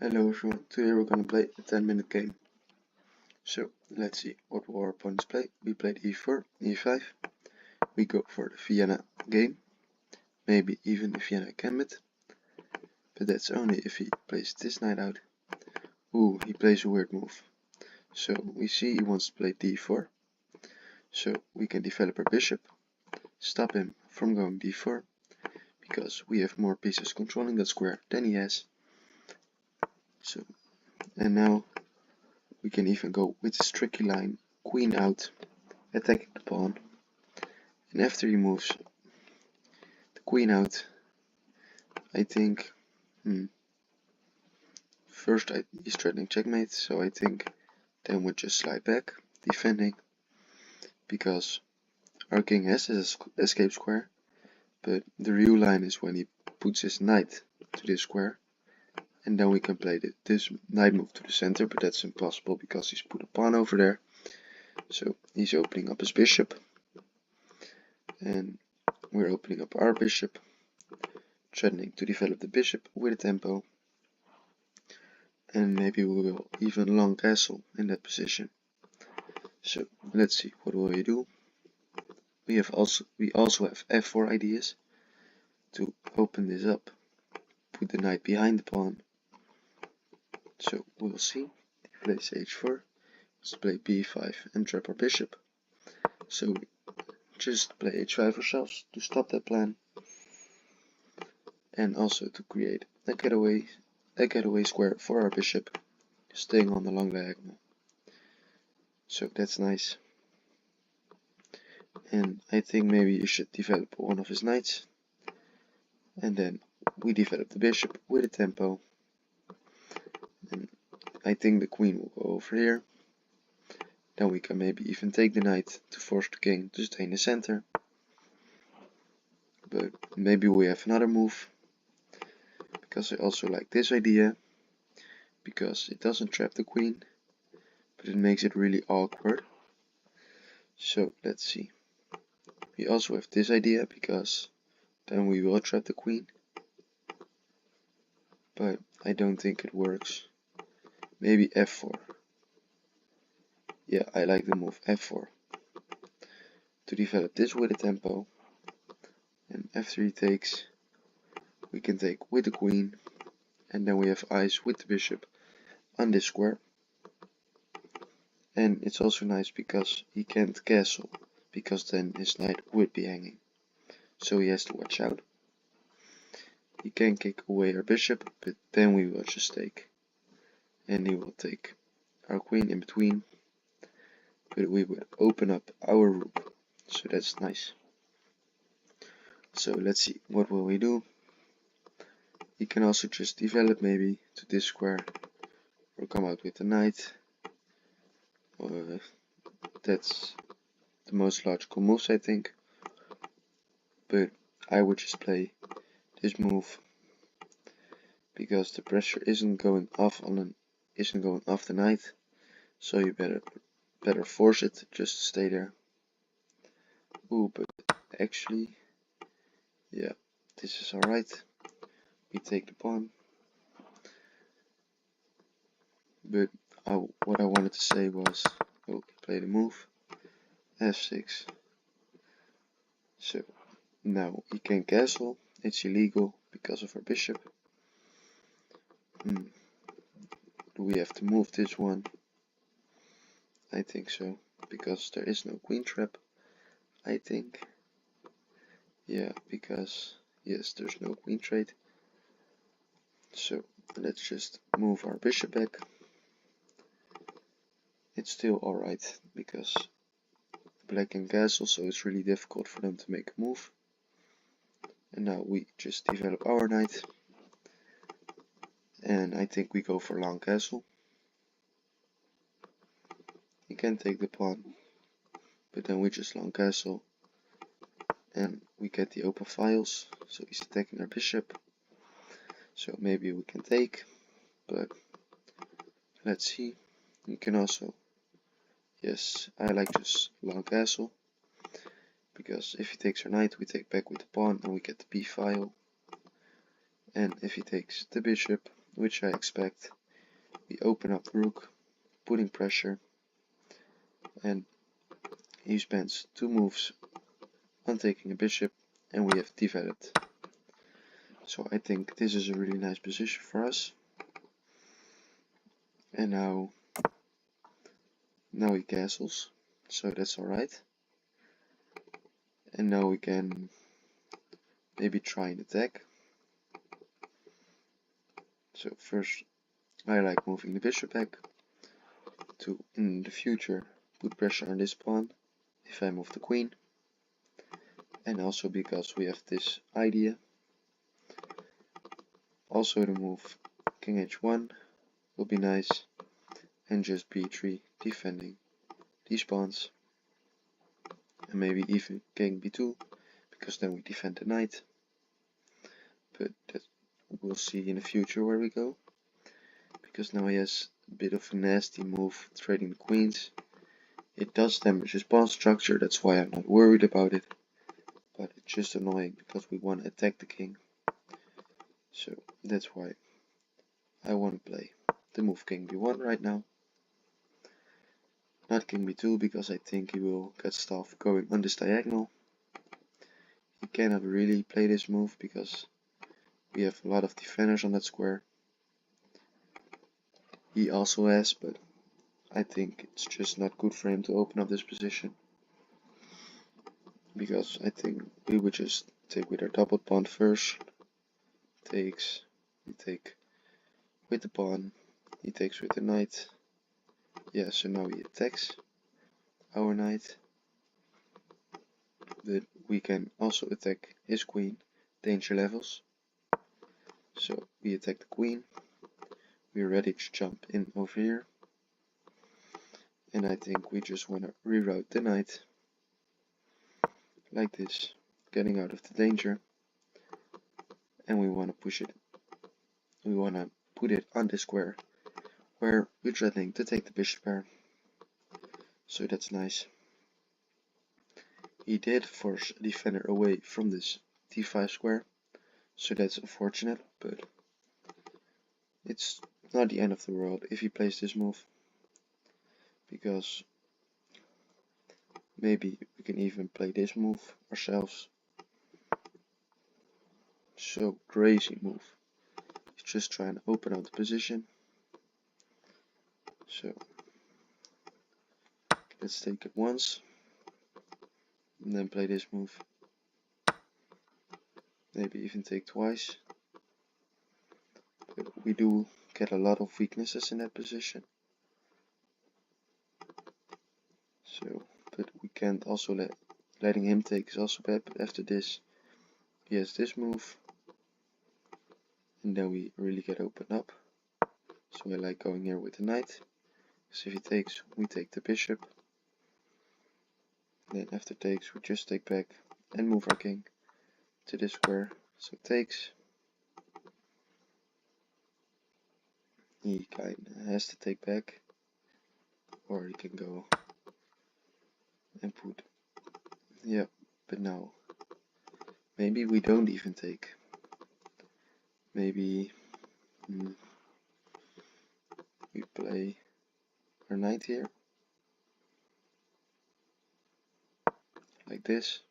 Hello everyone, today we're gonna play a 10-minute game. So let's see what will our opponents play. We played e4, e5, we go for the Vienna game, maybe even the Vienna gambit, but that's only if he plays this knight out. Ooh, he plays a weird move. So we see he wants to play d4, so we can develop our bishop, stop him from going d4, because we have more pieces controlling that square than he has. So, and now we can even go with this tricky line, queen out, attacking the pawn, and after he moves the queen out, I think, first he's threatening checkmate, so I think then we just slide back, defending, because our king has his escape square, but the real line is when he puts his knight to this square, and then we can play this knight move to the center, but that's impossible because he's put a pawn over there. So he's opening up his bishop, and we're opening up our bishop, threatening to develop the bishop with a tempo, and maybe we will even long castle in that position. So let's see, what will we do? We also have f4 ideas to open this up, put the knight behind the pawn. So we'll see. He plays h4, let's play b5 and trap our bishop. So we just play h5 ourselves to stop that plan, and also to create a getaway square for our bishop, staying on the long diagonal. So that's nice. And I think maybe you should develop one of his knights, and then we develop the bishop with a tempo, and I think the queen will go over here. Then we can maybe even take the knight to force the king to stay in the center, but maybe we have another move, because I also like this idea, because it doesn't trap the queen, but it makes it really awkward. So let's see. We also have this idea, because then we will trap the queen, but I don't think it works. Maybe f4. Yeah, I like the move f4 to develop this with a tempo, and after he takes, we can take with the queen, and then we have eyes with the bishop on this square. And it's also nice because he can't castle, because then his knight would be hanging, so he has to watch out. He can kick away our bishop, but then we will just take, and he will take our queen in between, but we would open up our rook, so that's nice. So let's see, what will we do? He can also just develop maybe to this square, or come out with the knight. That's the most logical moves, I think, but I would just play this move, because the pressure isn't going off the knight, so you better force it just to stay there. Ooh, but actually, yeah, this is alright. We take the pawn, but what I wanted to say was, we'll play the move f6. So now he can castle. It's illegal because of our bishop. Do we have to move this one? I think so, because there is no queen trap, I think. Yeah, because, yes, there's no queen trade. So let's just move our bishop back. It's still alright, because black can castle, so it's really difficult for them to make a move. And now we just develop our knight, and I think we go for long castle. He can take the pawn, but then we just long castle, and we get the open files, so he's attacking our bishop. So maybe we can take, but let's see. You can also, yes, I like just long castle, because if he takes our knight, we take back with the pawn, and we get the b file. And if he takes the bishop, which I expect. We open up the rook, putting pressure, and he spends 2 moves on taking a bishop, and we have developed. So I think this is a really nice position for us. And now he castles, so that's alright. And now we can maybe try an attack. So first I like moving the bishop back to, in the future, put pressure on this pawn if I move the queen. And also because we have this idea. Also the move king h1 will be nice, and just b3 defending these pawns. And maybe even king b2, because then we defend the knight. But that we'll see in the future where we go. Because now he has a bit of a nasty move, trading the queens. It does damage his pawn structure, that's why I'm not worried about it. But it's just annoying because we want to attack the king. So that's why I want to play the move king b1 right now. Not king b2, because I think he will get stuff going on this diagonal. He cannot really play this move because we have a lot of defenders on that square. He also has, but I think it's just not good for him to open up this position. Because I think we would just take with our doubled pawn first. Takes, we take with the pawn, he takes with the knight. Yeah, so now he attacks our knight. But we can also attack his queen, danger levels. So we attack the queen. We're ready to jump in over here. And I think we just want to reroute the knight. Like this, getting out of the danger. And we want to push it. We want to put it on the square where we're threatening to take the bishop pair. So that's nice. He did force a defender away from this d5 square, so that's unfortunate, but it's not the end of the world if he plays this move, because maybe we can even play this move ourselves. So crazy move. He's just trying to open up the position. So let's take it once and then play this move. Maybe even take twice. But we do get a lot of weaknesses in that position. So, but we can't also letting him take is also bad. But after this, he has this move, and then we really get opened up. So I like going here with the knight. Because if he takes, we take the bishop. Then after takes, we just take back and move our king to this square. So takes. He kinda has to take back, or he can go and put. Yeah, but now maybe we don't even take. Maybe we play our knight here, like this.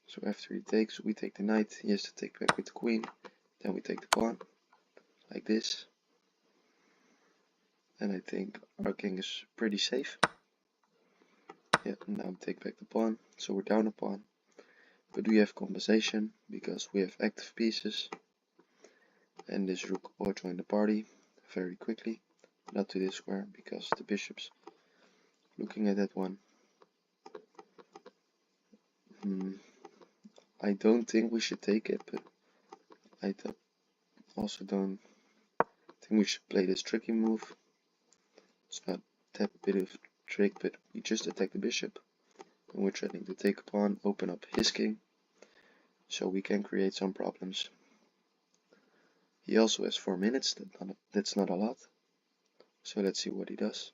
So after he takes, we take the knight. He has to take back with the queen. Then we take the pawn, like this. And I think our king is pretty safe. Yeah, now we take back the pawn, so we're down a pawn. But we have compensation because we have active pieces. And this rook will join the party very quickly. Not to this square because the bishop's looking at that one. I don't think we should take it, but I also don't think we should play this tricky move. It's not that bit of trick, but we just attack the bishop. And we're threatening to take a pawn, open up his king, so we can create some problems. He also has 4 minutes, that's not a lot. So let's see what he does.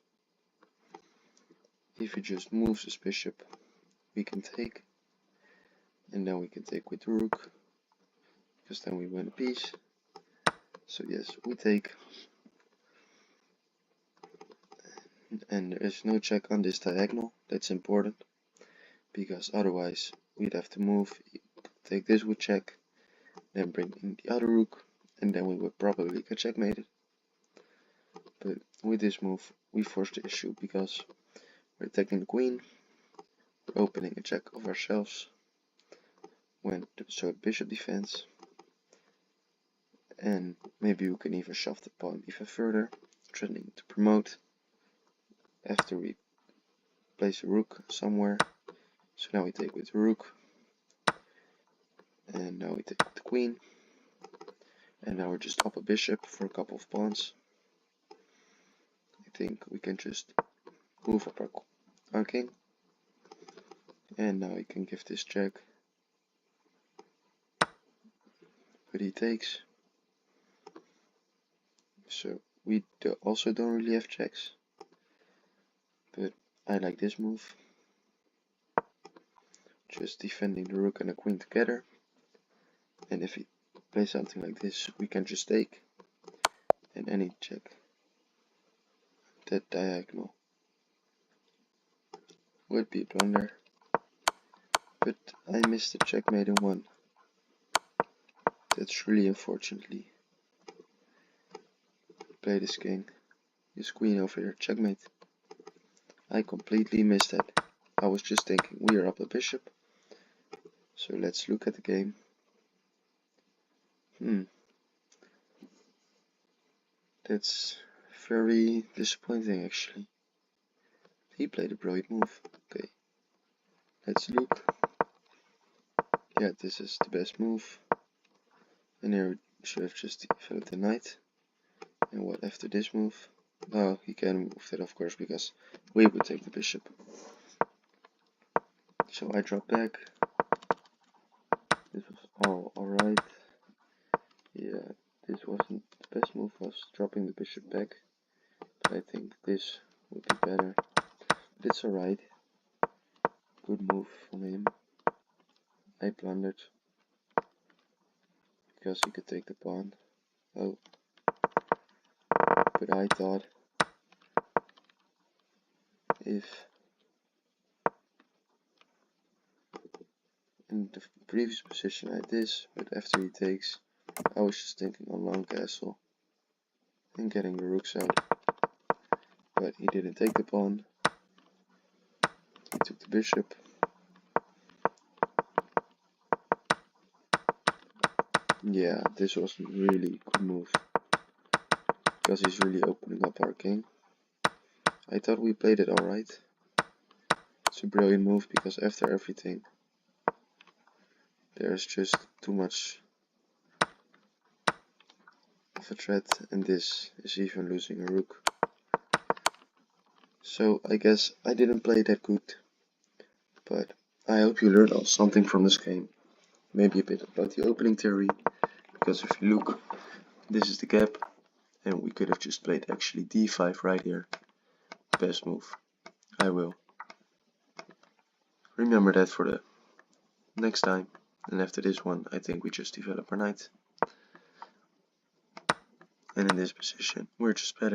If he just moves his bishop, we can take. And then we can take with the rook, because then we win a piece. So yes, we take, and there is no check on this diagonal. That's important, because otherwise we'd have to move, take this with check, then bring in the other rook, and then we would probably get checkmated. But with this move, we force the issue because we're attacking the queen, we're opening a check of ourselves, so bishop defense, and maybe we can even shove the pawn even further, threatening to promote after we place a rook somewhere. So now we take with the rook, and now we take with the queen, and now we're just up a bishop for a couple of pawns. I think we can just move up our king, and now we can give this check, but he takes. So we also don't really have checks, but I like this move, just defending the rook and the queen together. And if he plays something like this, we can just take, and any check that diagonal would be a blunder. But I missed the checkmate in one. That's really unfortunately. Play this king, this queen over here, checkmate. I completely missed that. I was just thinking we are up a bishop. So let's look at the game. That's very disappointing actually. He played a brilliant move. Okay, let's look. Yeah, this is the best move. And here we should have just developed the knight. And what after this move? Oh, he can move that of course because we would take the bishop. So I drop back. This was all alright. Yeah, this wasn't the best move, was dropping the bishop back. But I think this would be better. But it's alright. Good move from him. I blundered because he could take the pawn. Oh, but I thought if in the previous position I had this, but after he takes, I was just thinking on long castle and getting the rooks out. But he didn't take the pawn. He took the bishop. Yeah, this was a really good move because he's really opening up our king. I thought we played it alright. It's a brilliant move because after everything there's just too much of a threat, and this is even losing a rook. So I guess I didn't play that good, but I hope you learned something from this game. Maybe a bit about the opening theory, because if you look, this is the gap, and we could have just played actually d5 right here. Best move. I will remember that for the next time. And after this one, I think we just develop our knight. And in this position, we're just better.